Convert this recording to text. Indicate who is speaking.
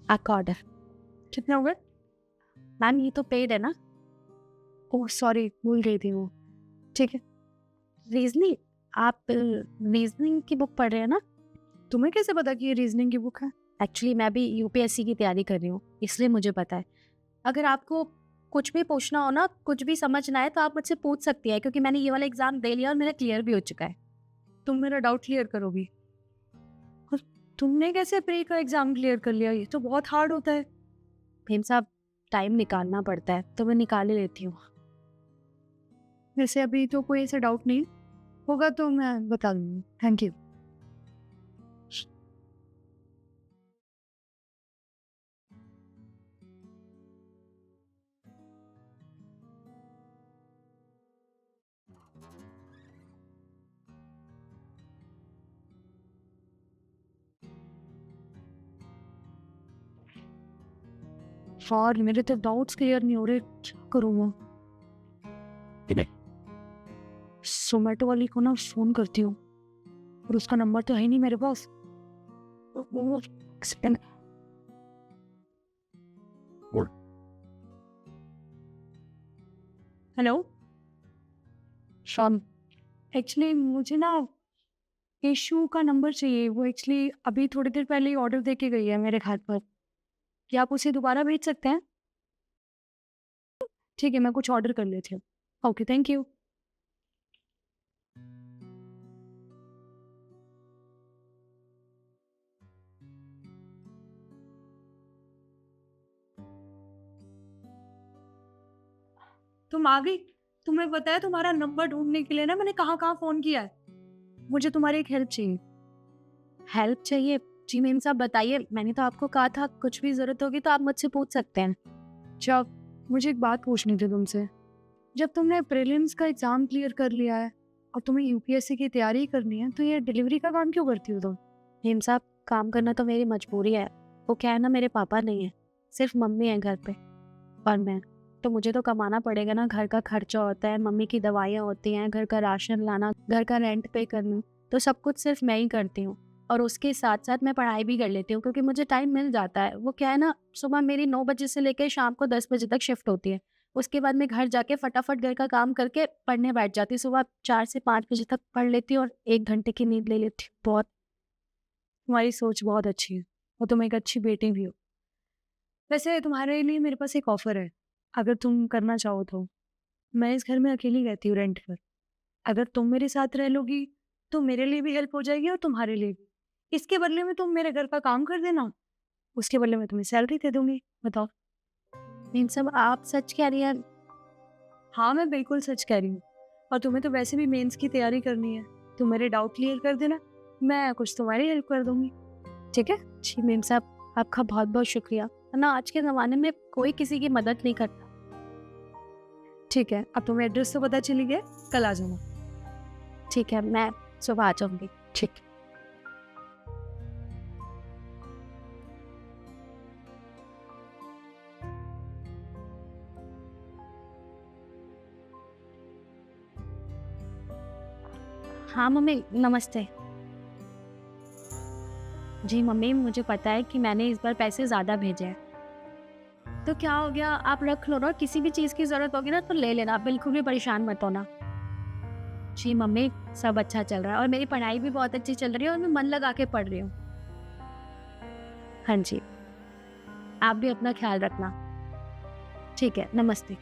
Speaker 1: आपका ऑर्डर।
Speaker 2: कितने हो गए?
Speaker 1: मैम ये तो पेड है ना?
Speaker 2: ओह सॉरी, भूल गई थी वो। ठीक है।
Speaker 1: रीजनिंग, आप रीजनिंग की बुक पढ़ रहे हैं ना?
Speaker 2: तुम्हें कैसे पता कि ये रीजनिंग की बुक है?
Speaker 1: एक्चुअली मैं भी यूपीएससी की तैयारी कर रही हूँ, इसलिए मुझे पता है। अगर आपको कुछ भी पूछना हो ना, कुछ भी समझना है तो आप मुझसे पूछ सकती है, क्योंकि मैंने ये वाला एग्जाम दे लिया और मेरा क्लियर भी हो चुका है।
Speaker 2: तुम मेरा डाउट क्लियर करोगी? और तुमने कैसे प्री का एग्जाम क्लियर कर लिया? ये तो बहुत हार्ड होता है।
Speaker 1: भीम साहब, टाइम निकालना पड़ता है तो मैं निकाल ही लेती हूँ।
Speaker 2: वैसे अभी तो कोई ऐसा डाउट नहीं होगा तो मैं बता दूंगी। Thank you. और मेरे तो डाउट्स क्लियर नहीं हो रहे, क्या करूँगा? जोमेटो वाली को ना फोन करती हूँ, और उसका नंबर तो है नहीं मेरे पास। हेलो शाम, एक्चुअली मुझे ना केशु का नंबर चाहिए। वो एक्चुअली अभी थोड़ी देर पहले ही ऑर्डर दे के गई है मेरे घर पर। क्या आप उसे दोबारा भेज सकते हैं? ठीक है, मैं कुछ ऑर्डर कर लेती हूँ। Okay, thank you. तुम आ गई? तुम्हें पता है तुम्हारा नंबर ढूंढने के लिए ना मैंने कहाँ कहाँ फोन किया है। मुझे तुम्हारी एक हेल्प चाहिए।
Speaker 1: हेल्प चाहिए? जी मेम साहब बताइए, मैंने तो आपको कहा था कुछ भी जरूरत होगी तो आप मुझसे पूछ सकते हैं।
Speaker 2: अच्छा, मुझे एक बात पूछनी थी तुमसे। जब तुमने प्रीलिम्स का एग्जाम क्लियर कर लिया है और तुम्हें यूपीएससी की तैयारी करनी है, तो ये डिलीवरी का काम क्यों करती हो तुम?
Speaker 1: मेम साहब, काम करना तो मेरी मजबूरी है। वो क्या है ना, मेरे पापा नहीं है, सिर्फ मम्मी है घर पे और मैं। तो मुझे तो कमाना पड़ेगा ना, घर का खर्चा होता है, मम्मी की दवाइयाँ होती हैं, घर का राशन लाना, घर का रेंट पे करना, तो सब कुछ सिर्फ मैं ही करती हूँ। और उसके साथ साथ मैं पढ़ाई भी कर लेती हूँ, क्योंकि मुझे टाइम मिल जाता है। वो क्या है ना, सुबह मेरी 9 बजे से लेकर शाम को 10 बजे तक शिफ्ट होती है। उसके बाद मैं घर जाके फटाफट घर का काम करके पढ़ने बैठ जाती हूँ। सुबह 4 से 5 बजे तक पढ़ लेती हूँ और 1 घंटे की नींद ले लेती हूँ। बहुत
Speaker 2: तुम्हारी सोच बहुत अच्छी है और तुम एक अच्छी बेटी भी हो। वैसे तुम्हारे लिए मेरे पास एक ऑफर है, अगर तुम करना चाहो तो। मैं इस घर में अकेली रहती हूँ रेंट पर। अगर तुम मेरे साथ रह लोगी तो मेरे लिए भी हेल्प हो जाएगी और तुम्हारे लिए भी। इसके बदले में तुम मेरे घर का काम कर देना, उसके बदले में तुम्हें सैलरी दे दूंगी। बताओ।
Speaker 1: मेम साहब, आप सच कह रही हैं?
Speaker 2: हाँ, मैं बिल्कुल सच कह रही हूँ। और तुम्हें तो वैसे भी मेंस की तैयारी करनी है, तुम मेरे डाउट क्लियर कर देना, मैं कुछ तुम्हारी हेल्प कर दूंगी। ठीक है?
Speaker 1: जी मेम साहब, आपका बहुत बहुत शुक्रिया। वरना आज के ज़माने में कोई किसी की मदद नहीं करता।
Speaker 2: ठीक है, अब तुम्हें एड्रेस तो पता चली गया, कल आ जाना।
Speaker 1: ठीक है, मैं सुबह आ जाऊंगी।
Speaker 2: ठीक।
Speaker 1: हाँ मम्मी, नमस्ते। जी मम्मी, मुझे पता है कि मैंने इस बार पैसे ज़्यादा भेजे हैं। तो क्या हो गया, आप रख लो ना, किसी भी चीज़ की ज़रूरत होगी ना तो ले लेना, बिल्कुल भी परेशान मत होना। जी मम्मी, सब अच्छा चल रहा है और मेरी पढ़ाई भी बहुत अच्छी चल रही है और मैं मन लगा के पढ़ रही हूँ। हाँ जी, आप भी अपना ख्याल रखना। ठीक है, नमस्ते।